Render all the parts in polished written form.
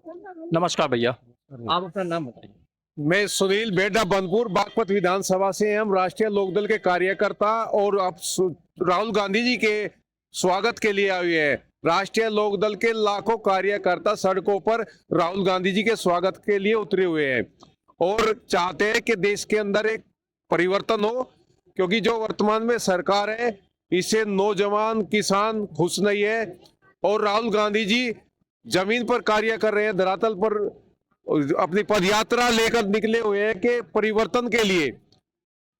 नमस्कार भैया, आप अपना नाम बताइए। मैं सुनील बेडा बनपुर बागपत विधानसभा से हैं। हम राष्ट्रीय लोकदल के कार्यकर्ता और अब राहुल गांधी जी के स्वागत के लिए आए हुए हैं। राष्ट्रीय लोकदल के लाखों कार्यकर्ता सड़कों पर राहुल गांधी जी के स्वागत के लिए उतरे हुए हैं और चाहते हैं कि देश के अंदर एक परिवर्तन हो, क्योंकि जो वर्तमान में सरकार है इससे नौजवान किसान खुश नहीं है। और राहुल गांधी जी जमीन पर कार्य कर रहे हैं, धरातल पर अपनी पदयात्रा लेकर निकले हुए हैं कि परिवर्तन के लिए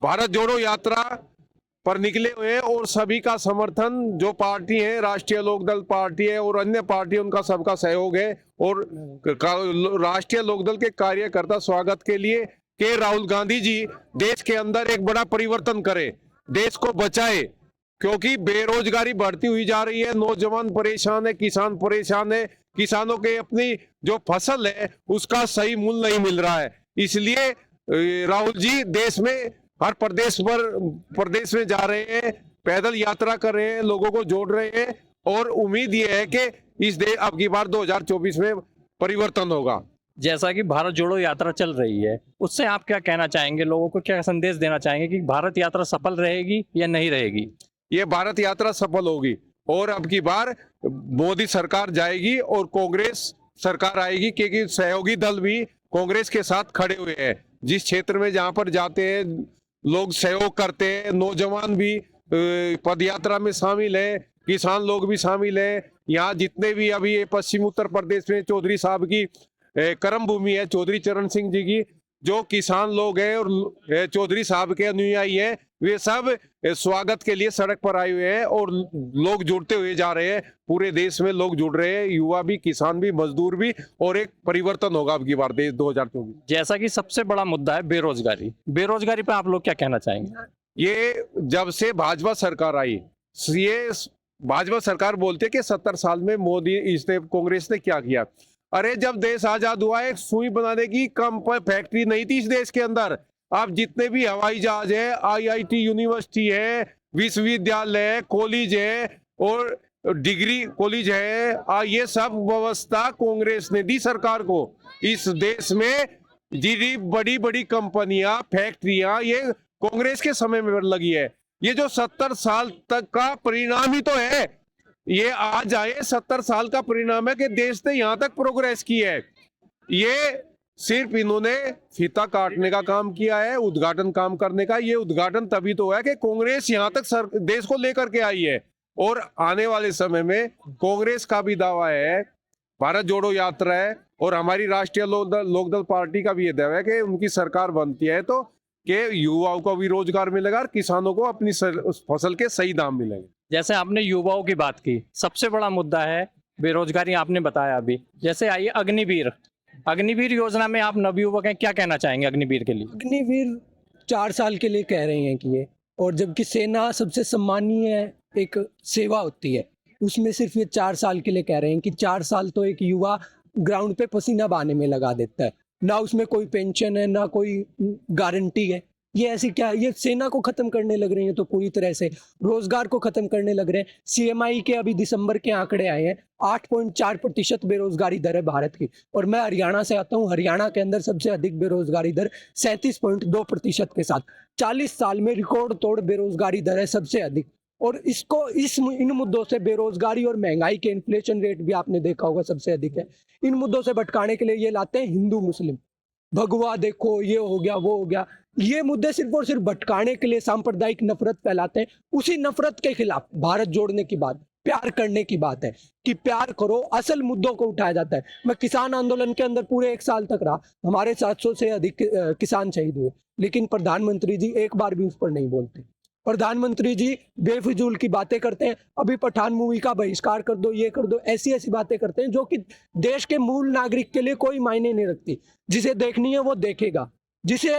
भारत जोड़ो यात्रा पर निकले हुए हैं। और सभी का समर्थन, जो पार्टी है राष्ट्रीय लोकदल पार्टी है और अन्य पार्टी, उनका सबका सहयोग है। और राष्ट्रीय लोकदल के कार्यकर्ता स्वागत के लिए कि राहुल गांधी जी देश के अंदर एक बड़ा परिवर्तन करे, देश को बचाए, क्योंकि बेरोजगारी बढ़ती हुई जा रही है, नौजवान परेशान है, किसान परेशान है, किसानों के अपनी जो फसल है उसका सही मूल्य नहीं मिल रहा है। इसलिए राहुल जी देश में हर प्रदेश में जा रहे हैं, पैदल यात्रा कर रहे हैं, लोगों को जोड़ रहे हैं और उम्मीद ये है कि इस देश अब की बार 2024 में परिवर्तन होगा। जैसा कि भारत जोड़ो यात्रा चल रही है, उससे आप क्या कहना चाहेंगे, लोगों को क्या संदेश देना चाहेंगे कि भारत यात्रा सफल रहेगी या नहीं रहेगी? ये भारत यात्रा सफल होगी और अब की बार मोदी सरकार जाएगी और कांग्रेस सरकार आएगी, क्योंकि सहयोगी दल भी कांग्रेस के साथ खड़े हुए हैं। जिस क्षेत्र में जहां पर जाते हैं लोग सहयोग करते हैं, नौजवान भी पदयात्रा में शामिल है, किसान लोग भी शामिल है। यहाँ जितने भी अभी ये पश्चिम उत्तर प्रदेश में चौधरी साहब की कर्म भूमि है, चौधरी चरण सिंह जी की, जो किसान लोग हैं और चौधरी साहब के अनुयायी हैं, वे सब स्वागत के लिए सड़क पर आए हुए हैं और लोग जुड़ते हुए जा रहे हैं। पूरे देश में लोग जुड़ रहे हैं, युवा भी, किसान भी, मजदूर भी, और एक परिवर्तन होगा अब की बार देश 2024। जैसा कि सबसे बड़ा मुद्दा है बेरोजगारी, बेरोजगारी पे आप लोग क्या कहना चाहेंगे? ये जब से भाजपा सरकार आई, ये भाजपा सरकार बोलते कि 70 साल में मोदी इसने कांग्रेस ने क्या किया। अरे जब देश आजाद हुआ, एक सुई बनाने की कम फैक्ट्री नहीं थी इस देश के अंदर। आप जितने भी हवाई जहाज है, आईआईटी यूनिवर्सिटी है, विश्वविद्यालय है, कॉलेज है और डिग्री कॉलेज है, ये सब व्यवस्था कांग्रेस ने दी सरकार को। इस देश में जी बड़ी बड़ी कंपनियां, फैक्ट्रियां ये कांग्रेस के समय में लगी है। ये जो 70 साल तक का परिणाम ही तो है, ये आज आए 70 साल का परिणाम है कि देश ने यहां तक प्रोग्रेस की है। ये सिर्फ इन्होंने फीता काटने का काम किया है, उद्घाटन काम करने का। ये उद्घाटन तभी तो है कि कांग्रेस यहां तक देश को लेकर के आई है। और आने वाले समय में कांग्रेस का भी दावा है, भारत जोड़ो यात्रा है, और हमारी राष्ट्रीय लोकदल पार्टी का भी ये दावा है कि उनकी सरकार बनती है तो कि युवाओं को भी रोजगार मिलेगा और किसानों को अपनी फसल के सही दाम मिलेंगे। जैसे आपने युवाओं की बात की, सबसे बड़ा मुद्दा है बेरोजगारी, आपने बताया अभी। जैसे आइए अग्निवीर, अग्निवीर योजना में आप नवयुवक हैं, क्या कहना चाहेंगे अग्निवीर के लिए? अग्निवीर 4 साल के लिए कह रहे हैं कि ये, और जबकि सेना सबसे सम्मानीय एक सेवा होती है, उसमें सिर्फ ये 4 साल के लिए कह रहे हैं कि 4 साल तो एक युवा ग्राउंड पे पसीना बहाने में लगा देता है, ना उसमें कोई पेंशन है, ना कोई गारंटी है। ये ऐसी क्या है? ये सेना को खत्म करने लग रहे हैं, तो पूरी तरह से रोजगार को खत्म करने लग रहे हैं। सीएमआई के अभी दिसंबर के आंकड़े आए हैं, 8.4% बेरोजगारी दर है भारत की। और मैं हरियाणा से आता हूँ, हरियाणा के अंदर सबसे अधिक बेरोजगारी दर 37.2% के साथ 40 साल में रिकॉर्ड तोड़ बेरोजगारी दर है, सबसे अधिक। और इन मुद्दों से, बेरोजगारी और महंगाई के इन्फ्लेशन रेट भी आपने देखा होगा सबसे अधिक है, इन मुद्दों से भटकाने के लिए ये लाते हैं हिंदू मुस्लिम, भगवा देखो, ये हो गया, वो हो गया। ये मुद्दे सिर्फ और सिर्फ भटकाने के लिए सांप्रदायिक नफरत फैलाते हैं। उसी नफरत के खिलाफ भारत जोड़ने की बात, प्यार करने की बात है कि प्यार करो, असल मुद्दों को उठाया जाता है। मैं किसान आंदोलन के अंदर पूरे 1 साल तक रहा, हमारे 700 से अधिक किसान शहीद हुए, लेकिन प्रधानमंत्री जी एक बार भी उस पर नहीं बोलते। प्रधानमंत्री जी बेफिजूल की बातें करते हैं, अभी पठान मूवी का बहिष्कार कर दो, ये कर दो, ऐसी ऐसी बातें करते हैं जो कि देश के मूल नागरिक के लिए कोई मायने नहीं रखती। जिसे देखनी है वो देखेगा, जिसे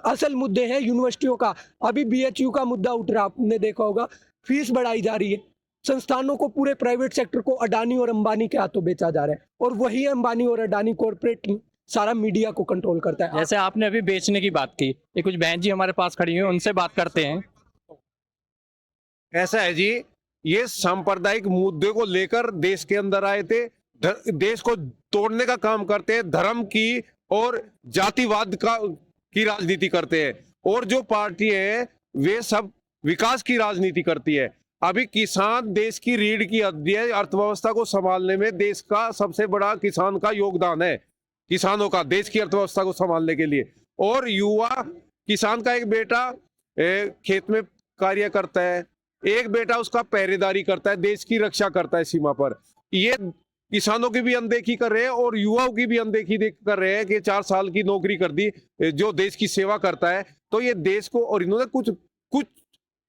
असल मुद्दे हैं यूनिवर्सिटियों का, अभी बीएचयू का मुद्दा उठ रहा, आपने देखा होगा, फीस बढ़ाई जा रही है, संस्थानों को, पूरे प्राइवेट सेक्टर को अडानी और अंबानी के हाथों बेचा जा रहा है, और वही अंबानी और अडानी कॉर्पोरेट सारा मीडिया को कंट्रोल करता है। जैसे आपने अभी बेचने की बात की, ये कुछ बहन जी हमारे पास खड़ी हुई हैं, उनसे बात करते हैं। ऐसा है जी, ये सांप्रदायिक मुद्दे को लेकर देश के अंदर आए थे देश को तोड़ने का काम करते हैं, धर्म की और जातिवाद की राजनीति करते हैं। और जो पार्टी है वे सब विकास की राजनीति करती है। अभी किसान देश की रीढ़ की हड्डी है। अर्थव्यवस्था को संभालने में देश का सबसे बड़ा किसान का योगदान है, किसानों का, देश की अर्थव्यवस्था को संभालने के लिए। और युवा किसान का एक बेटा खेत में कार्य करता है, एक बेटा उसका पहरेदारी करता है, देश की रक्षा करता है सीमा पर। ये किसानों की भी अनदेखी कर रहे हैं और युवाओं की भी अनदेखी कर रहे हैं कि 4 साल की नौकरी कर दी जो देश की सेवा करता है। तो ये देश को, और इन्होंने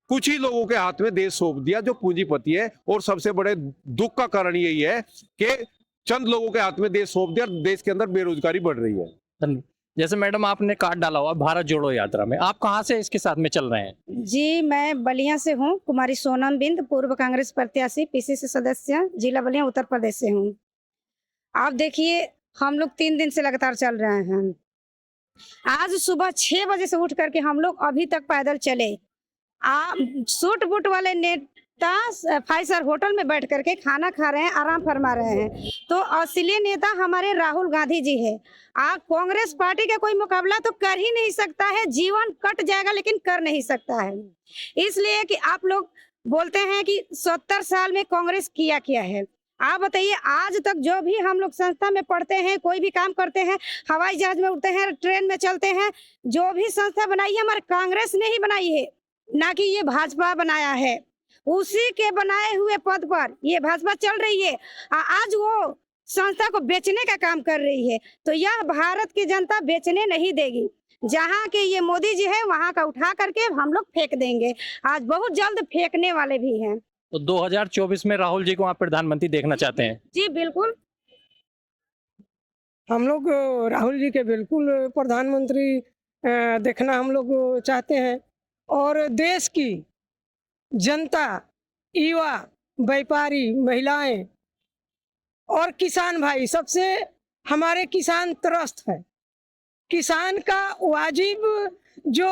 कुछ ही लोगों के हाथ में देश सौंप दिया जो पूंजीपति है। और सबसे बड़े दुख का कारण यही है कि चंद लोगों के हाथ में देश सौंप दिया, देश के अंदर बेरोजगारी बढ़ रही है। जैसे मैडम आपने कार्ड डाला हुआ भारत जोड़ो यात्रा में, आप कहाँ से इसके साथ में चल रहे हैं? जी, मैं बलिया से हूँ। कुमारी सोनम बिंद, पूर्व कांग्रेस प्रत्याशी, पीसीसी सदस्य, जिला बलिया, उत्तर प्रदेश से हूँ। आप देखिए, हम लोग 3 दिन से लगातार चल रहे हैं। आज सुबह 6 बजे से उठ करके हम लोग अभी तक पैदल चले। सूट बूट वाले नेता 5 स्टार होटल में बैठ करके खाना खा रहे हैं, आराम फरमा रहे हैं। तो असली नेता हमारे राहुल गांधी जी है। कांग्रेस पार्टी का कोई मुकाबला तो कर ही नहीं सकता है। जीवन कट जाएगा लेकिन कर नहीं सकता है। इसलिए कि आप लोग बोलते हैं कि 70 साल में कांग्रेस किया क्या है। आप बताइए, आज तक जो भी हम लोग संस्था में पढ़ते हैं, कोई भी काम करते हैं, हवाई जहाज में उड़ते हैं, ट्रेन में चलते हैं, जो भी संस्था बनाई है हमारे कांग्रेस ने ही बनाई है, ना कि ये भाजपा बनाया है। उसी के बनाए हुए पद पर ये भाजपा चल रही है। आज वो संस्था को बेचने का काम कर रही है। तो यह भारत की जनता बेचने नहीं देगी। जहाँ के ये मोदी जी है वहाँ का उठा करके हम लोग फेंक देंगे। आज बहुत जल्द फेंकने वाले भी हैं। तो 2024 में राहुल जी को आप प्रधानमंत्री देखना चाहते हैं? जी बिल्कुल। हम लोग राहुल जी के बिल्कुल प्रधानमंत्री देखना हम लोग चाहते हैं। और देश की जनता, युवा, व्यापारी, महिलाएं और किसान भाई, सबसे हमारे किसान त्रस्त है। किसान का वाजिब जो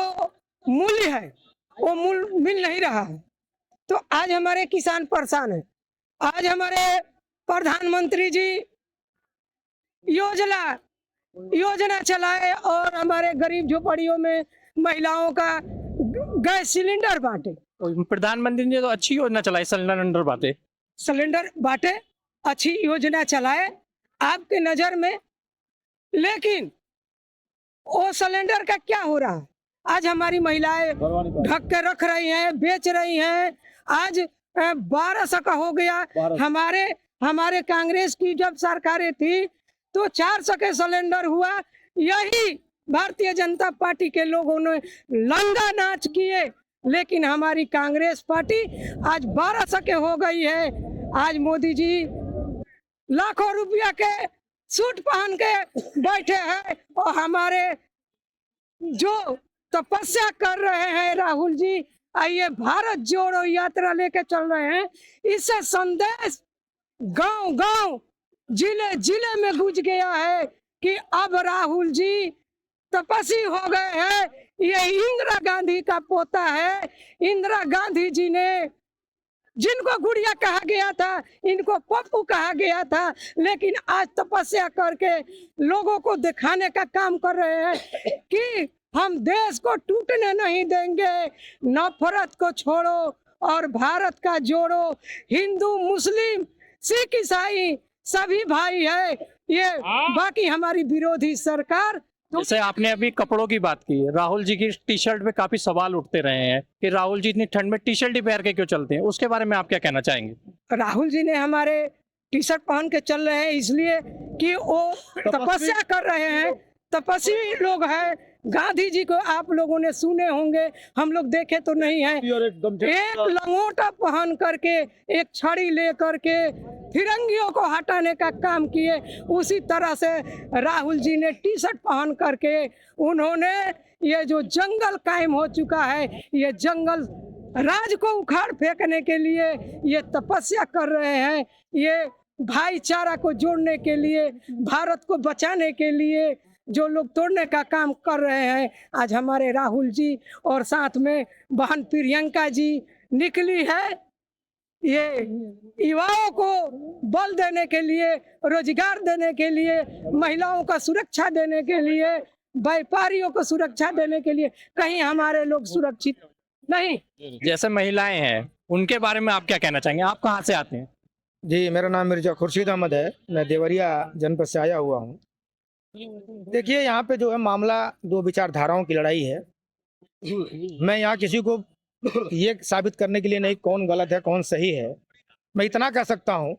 मूल्य है वो मूल्य मिल नहीं रहा है। तो आज हमारे किसान परेशान है। आज हमारे प्रधानमंत्री जी योजना चलाए और हमारे गरीब झोपड़ियों में महिलाओं का गैस सिलेंडर बांटे। प्रधानमंत्री ने तो अच्छी योजना चलाई, सिलेंडर बांटे, अच्छी योजना चलाए आपके नजर में, लेकिन वो सिलेंडर का क्या हो रहा है? आज हमारी महिलाएं ढक के रख रही हैं, बेच रही हैं। आज 1200 का हो गया। हमारे कांग्रेस की जब सरकारें थी तो 400 के सिलेंडर हुआ। यही भारतीय जनता पार्टी के लोगों ने लंगा नाच किए, लेकिन हमारी कांग्रेस पार्टी आज 1200 के हो गई है। आज मोदी जी लाखों रुपया के सूट पहन के बैठे हैं और हमारे जो तपस्या कर रहे हैं राहुल जी, आइए भारत जोड़ो यात्रा लेके चल रहे हैं। इससे संदेश गांव-गांव, जिले में गूंज गया है कि अब राहुल जी तपस्वी हो गए हैं। ये इंदिरा गांधी का पोता है। इंदिरा गांधी जी ने, जिनको गुड़िया कहा गया था, इनको पप्पू कहा गया था, लेकिन आज तपस्या करके लोगों को दिखाने का काम कर रहे हैं कि हम देश को टूटने नहीं देंगे। नफरत को छोड़ो और भारत का जोड़ो। हिंदू, मुस्लिम, सिख, ईसाई सभी भाई है। ये बाकी हमारी विरोधी सरकार। जैसे आपने अभी कपड़ों की बात की, राहुल जी की टी शर्ट पे काफी सवाल उठते रहे हैं कि राहुल जी इतनी ठंड में टी शर्ट ही पहन के क्यों चलते हैं, उसके बारे में आप क्या कहना चाहेंगे? राहुल जी ने हमारे टी शर्ट पहन के चल रहे हैं इसलिए कि वो तपस्या कर रहे हैं, तपस्वी लोग हैं। गांधी जी को आप लोगों ने सुने होंगे, हम लोग देखे तो नहीं है। एक लंगोटा पहन करके, एक छड़ी ले करके फिरंगियों को हटाने का काम किए। उसी तरह से राहुल जी ने टी शर्ट पहन करके उन्होंने ये जो जंगल कायम हो चुका है, ये जंगल राज को उखाड़ फेंकने के लिए ये तपस्या कर रहे हैं। ये भाईचारा को जोड़ने के लिए, भारत को बचाने के लिए जो लोग तोड़ने का काम कर रहे हैं। आज हमारे राहुल जी और साथ में बहन प्रियंका जी निकली है ये युवाओं को बल देने के लिए, रोजगार देने के लिए, महिलाओं का सुरक्षा देने के लिए, व्यापारियों को सुरक्षा देने के लिए, कहीं हमारे लोग सुरक्षित नहीं। जैसे महिलाएं हैं उनके बारे में आप क्या कहना चाहेंगे? आप कहाँ से आते हैं? जी, मेरा नाम मिर्जा खुर्शीद अहमद है। मैं देवरिया जनपद से आया हुआ हूँ। देखिए, यहाँ पे जो है मामला दो विचारधाराओं की लड़ाई है। मैं यहाँ किसी को ये साबित करने के लिए नहीं कौन गलत है कौन सही है। मैं इतना कह सकता हूँ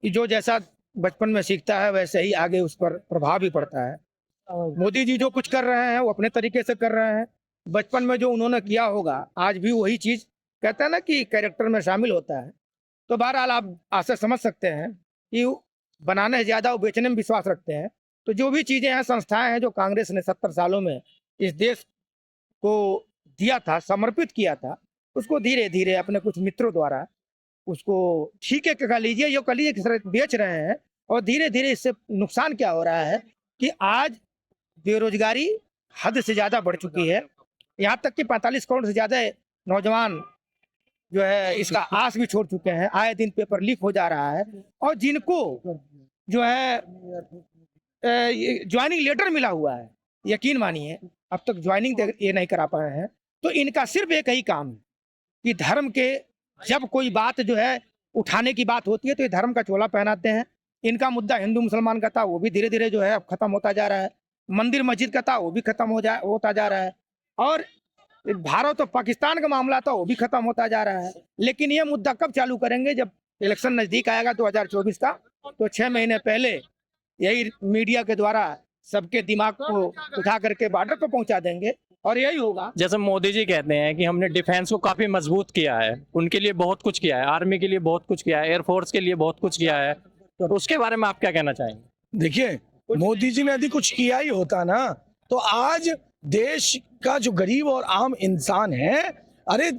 कि जो जैसा बचपन में सीखता है वैसे ही आगे उस पर प्रभाव भी पड़ता है। मोदी जी जो कुछ कर रहे हैं वो अपने तरीके से कर रहे हैं। बचपन में जो उन्होंने किया होगा आज भी वही चीज़ कहते हैं ना कि कैरेक्टर में शामिल होता है। तो बहरहाल आप आज से समझ सकते हैं कि बनाने से ज़्यादा वो बेचने में विश्वास रखते हैं। तो जो भी चीज़ें हैं, संस्थाएं हैं जो कांग्रेस ने 70 सालों में इस देश को दिया था, समर्पित किया था, उसको धीरे धीरे अपने कुछ मित्रों द्वारा उसको ठीक है कह लीजिए, ये कह लीजिए कि बेच रहे हैं। और धीरे धीरे इससे नुकसान क्या हो रहा है कि आज बेरोजगारी हद से ज़्यादा बढ़ चुकी है। यहाँ तक कि 45 करोड़ से ज्यादा नौजवान जो है इसका आस भी छोड़ चुके हैं। आए दिन पेपर लीक हो जा रहा है और जिनको जो है ज्वाइनिंग लेटर मिला हुआ है, यकीन मानिए अब तक ज्वाइनिंग ये नहीं करा पाए हैं। तो इनका सिर्फ एक ही काम है कि धर्म के जब कोई बात जो है उठाने की बात होती है तो ये धर्म का चोला पहनाते हैं। इनका मुद्दा हिंदू मुसलमान का था वो भी धीरे धीरे जो है अब खत्म होता जा रहा है। मंदिर मस्जिद का था वो भी खत्म होता जा रहा है। और भारत और पाकिस्तान का मामला था वो भी खत्म होता जा रहा है। लेकिन ये मुद्दा कब चालू करेंगे? जब इलेक्शन नजदीक आएगा 2024 का। तो 6 महीने पहले यही मीडिया के द्वारा सबके दिमाग को उठा करके बॉर्डर पर पहुंचा देंगे और यही होगा। जैसे मोदी जी कहते हैं कि हमने डिफेंस को काफी मजबूत किया है, उनके लिए बहुत कुछ किया है, आर्मी के लिए बहुत कुछ किया है, एयरफोर्स के लिए बहुत कुछ किया है, तो उसके बारे में आप क्या कहना चाहेंगे? देखिए, मोदी जी ने यदि कुछ किया ही होता ना तो आज देश का जो गरीब और आम इंसान है, अरे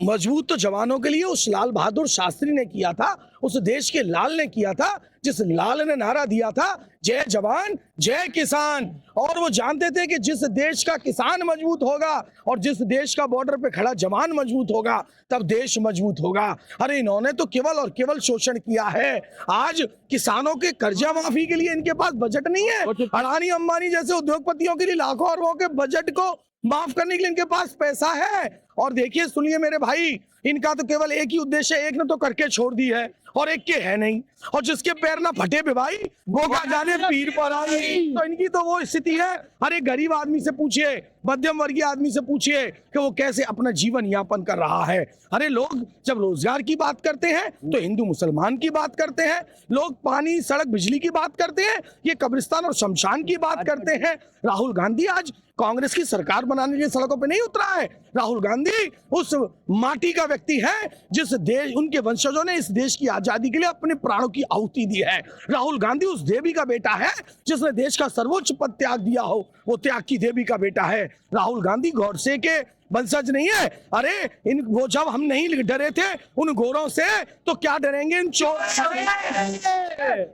मजबूत तो जवानों के लिए उस लाल बहादुर शास्त्री ने किया था, उस देश के लाल ने किया था, जिस लाल ने नारा दिया था जय जवान जय किसान। और वो जानते थे कि जिस देश का किसान मजबूत होगा और जिस देश का बॉर्डर पे खड़ा जवान मजबूत होगा तब देश मजबूत होगा। अरे इन्होंने तो केवल और केवल शोषण किया है। आज किसानों के कर्जा माफी के लिए इनके पास बजट नहीं है। अडानी अंबानी जैसे उद्योगपतियों के लिए लाखों अरबों के बजट को माफ करने के लिए इनके पास पैसा है। और देखिए, सुनिए मेरे भाई, इनका तो केवल एक ही उद्देश्य है, एक ने तो करके छोड़ दी है और एक के है नहीं। और जिसके पैर ना फटे पे भाई वो का जाने पीर पर आए। तो इनकी तो वो स्थिति है। अरे गरीब आदमी से पूछिए, मध्यम वर्गीय आदमी से पूछिए कि वो कैसे अपना जीवन यापन कर रहा है। अरे लोग जब रोजगार की बात करते हैं तो हिंदू मुसलमान की बात करते हैं, लोग पानी सड़क बिजली की बात करते हैं, ये कब्रिस्तान और शमशान की बात करते हैं। राहुल गांधी आज कांग्रेस की सरकार बनाने के लिए सड़कों पे नहीं उतरा है। राहुल गांधी उस माटी का व्यक्ति है जिस देश उनके वंशजों ने इस देश की आजादी के लिए अपने प्राणों की आहुति दी है। राहुल गांधी उस देवी का बेटा है जिसने देश का सर्वोच्च पद त्याग दिया हो, वो त्याग की देवी का बेटा है। राहुल गांधी गौडसे के वंशज नहीं है। अरे वो जब हम नहीं डरे थे उन गोरों से तो क्या डरेंगे इन चोर?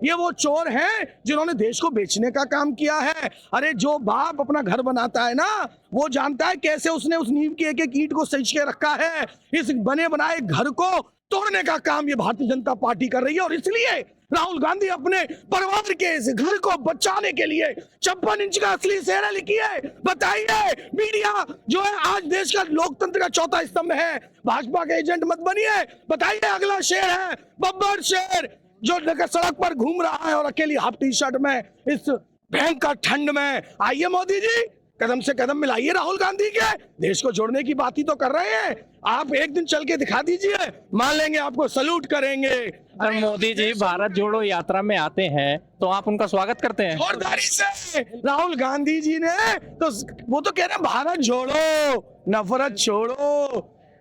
ये वो चोर हैं जिन्होंने देश को बेचने का काम किया है। अरे जो बाप अपना घर बनाता है ना वो जानता है कैसे उसने उस नींव की एक एक ईंट को सज के रखा है। इस बने बनाए घर को तोड़ने का काम ये भारतीय जनता पार्टी कर रही है। और इसलिए राहुल गांधी अपने परिवार के इस घर को बचाने के लिए 56 इंच का असली सेना लिखी है। बताइए, मीडिया जो है आज देश का लोकतंत्र का चौथा स्तंभ है, भाजपा के एजेंट मत बनिए। बताइए, अगला शेर है बब्बर शेर जो सड़क पर घूम रहा है और अकेली हाफ टी शर्ट में इस भयंकर ठंड में। आइए मोदी जी, कदम से कदम मिलाइए राहुल गांधी के। देश को जोड़ने की बात ही तो कर रहे हैं। आप एक दिन चल के दिखा दीजिए, मान लेंगे, आपको सलूट करेंगे। अगर मोदी जी भारत जोड़ो यात्रा में आते हैं तो आप उनका स्वागत करते हैं? जोरदारी से। राहुल गांधी जी ने तो वो तो कह रहे हैं भारत जोड़ो नफरत छोड़ो।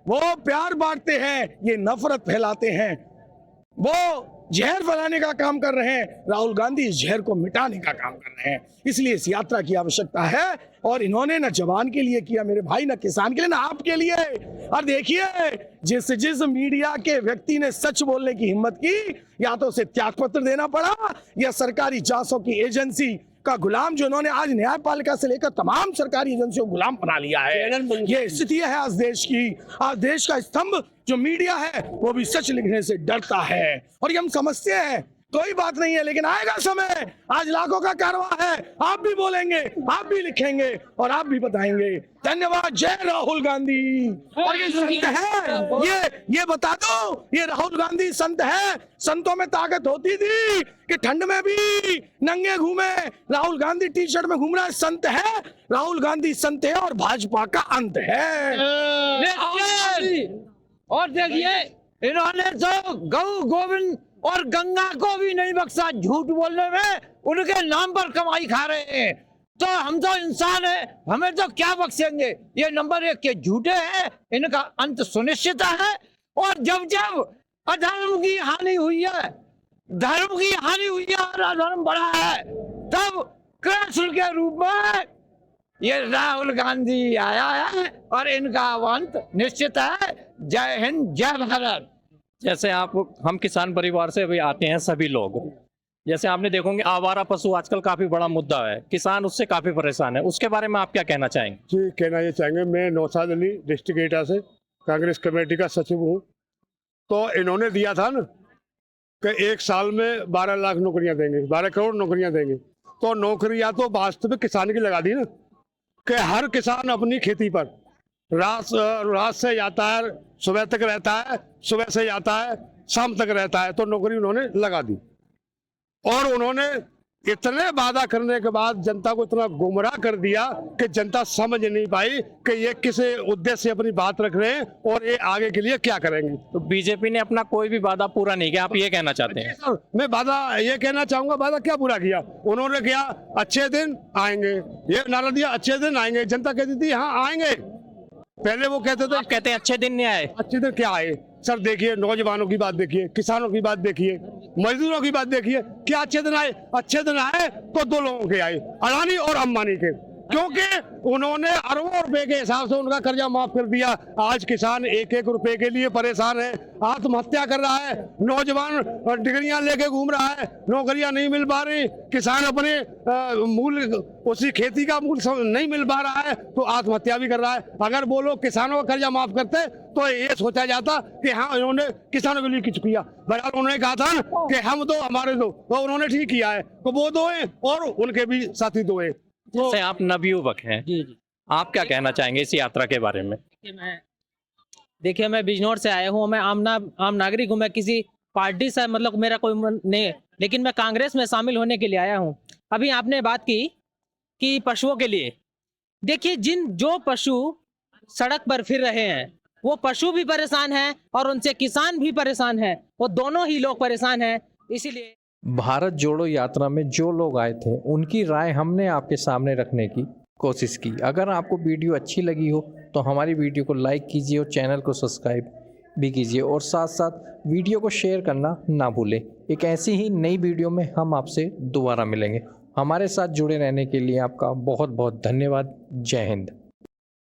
वो प्यार बांटते हैं, ये नफरत फैलाते हैं। वो जहर फैलाने का काम कर रहे हैं, राहुल गांधी इस जहर को मिटाने का काम कर रहे हैं। इसलिए इस यात्रा की आवश्यकता है। और इन्होंने न जवान के लिए किया मेरे भाई, न किसान के लिए, न आपके लिए। और देखिए, जिस मीडिया के व्यक्ति ने सच बोलने की हिम्मत की, या तो उसे त्याग पत्र देना पड़ा या सरकारी जांचों की एजेंसी का गुलाम जो इन्होंने आज न्यायपालिका से लेकर तमाम सरकारी एजेंसियों को गुलाम बना लिया है। ये स्थिति है आज देश की। आज देश का स्तंभ जो मीडिया है वो भी सच लिखने से डरता है, और ये हम समझते हैं, कोई बात नहीं है, लेकिन आएगा समय, आज लाखों का कारवां है, आप भी बोलेंगे, आप भी लिखेंगे और आप भी बताएंगे। धन्यवाद। जय राहुल गांधी। और ये संत है, ये बता दो, ये राहुल गांधी संत है। संतों में ताकत होती थी कि ठंड में भी नंगे घूमे, राहुल गांधी टी शर्ट में घूम रहा है, संत है। राहुल गांधी संत है और भाजपा का अंत है। और देखिए, इन्होंने तो गौ गोविंद और गंगा को भी नहीं बख्शा। झूठ बोलने में उनके नाम पर कमाई खा रहे हैं। तो हम तो इंसान है, हमें तो क्या बख्शेंगे। ये नंबर 1 के झूठे हैं, इनका अंत सुनिश्चित है। और जब जब अधर्म की हानि हुई है, धर्म की हानि हुई है और अधर्म बढ़ा है, तब कृष्ण के रूप में ये राहुल गांधी आया है और इनका अंत निश्चित है। जय हिंद, जय भारत। जैसे हम किसान परिवार से अभी आते हैं सभी लोग, जैसे आपने देखोगे आवारा पशु आजकल काफी बड़ा मुद्दा है, किसान उससे काफी परेशान है, उसके बारे में आप क्या कहना चाहेंगे? जी, कहना ये चाहेंगे, मैं नौशाद अली डिस्ट्रिक्ट एटा से कांग्रेस कमेटी का सचिव हूँ। तो इन्होंने दिया था ना कि 1 साल में 12 लाख नौकरियां देंगे, 12 करोड़ नौकरियां देंगे। तो नौकरियां तो वास्तविक किसान की लगा दी ना, कि हर किसान अपनी खेती पर रात से जाता है, सुबह तक रहता है, सुबह से जाता है, शाम तक रहता है। तो नौकरी उन्होंने लगा दी। और उन्होंने इतने वादा करने के बाद जनता को इतना गुमराह कर दिया कि जनता समझ नहीं पाई कि ये किस उद्देश्य से अपनी बात रख रहे हैं और ये आगे के लिए क्या करेंगे। तो बीजेपी ने अपना कोई भी वादा पूरा नहीं किया, आप ये कहना चाहते हैं? सर, मैं वादा ये कहना चाहूंगा, वादा क्या पूरा किया उन्होंने? किया अच्छे दिन आएंगे, ये नारा दिया अच्छे दिन आएंगे। जनता कहती थी हाँ आएंगे। पहले वो कहते थे, आप कहते हैं अच्छे दिन नहीं आए। अच्छे दिन क्या आए सर? देखिए, नौजवानों की बात देखिए, किसानों की बात देखिए, मजदूरों की बात देखिए, क्या अच्छे दिन आए? अच्छे दिन आए तो 2 लोगों के आए, अडानी और अंबानी के, क्योंकि उन्होंने अरबों रुपए के हिसाब से उनका कर्जा माफ कर दिया। आज किसान 1-1 रुपए के लिए परेशान है, आत्महत्या कर रहा है, नौजवान डिग्रियां लेके घूम रहा है, नौकरियां नहीं मिल पा रही, किसान अपने मूल उसी खेती का मूल नहीं मिल पा रहा है तो आत्महत्या भी कर रहा है। अगर वो लोग किसानों का कर्जा माफ करते तो ये सोचा जाता कि हाँ इन्होंने किसानों के लिए कुछ किया। बहरहाल उन्होंने कहा था ना कि हम दो हमारे दो, तो उन्होंने ठीक किया है, तो वो 2 हैं और उनके भी साथी 2 हैं। जैसे आप नवयुवक हैं, आप क्या कहना चाहेंगे इस यात्रा के बारे में? देखिए, मैं बिजनौर से आया हूँ, मैं आम नागरिक हूँ, मैं किसी पार्टी से मतलब मेरा कोई नहीं, लेकिन मैं कांग्रेस में शामिल होने के लिए आया हूँ। अभी आपने बात की कि पशुओं के लिए, देखिए जो पशु सड़क पर फिर रहे हैं वो पशु भी परेशान हैं और उनसे किसान भी परेशान हैं, वो दोनों ही लोग परेशान हैं। इसीलिए भारत जोड़ो यात्रा में जो लोग आए थे उनकी राय हमने आपके सामने रखने की कोशिश की। अगर आपको वीडियो अच्छी लगी हो तो हमारी वीडियो को लाइक कीजिए और चैनल को सब्सक्राइब भी कीजिए, और साथ साथ वीडियो को शेयर करना ना भूलें। एक ऐसी ही नई वीडियो में हम आपसे दोबारा मिलेंगे। हमारे साथ जुड़े रहने के लिए आपका बहुत बहुत धन्यवाद। जय हिंद।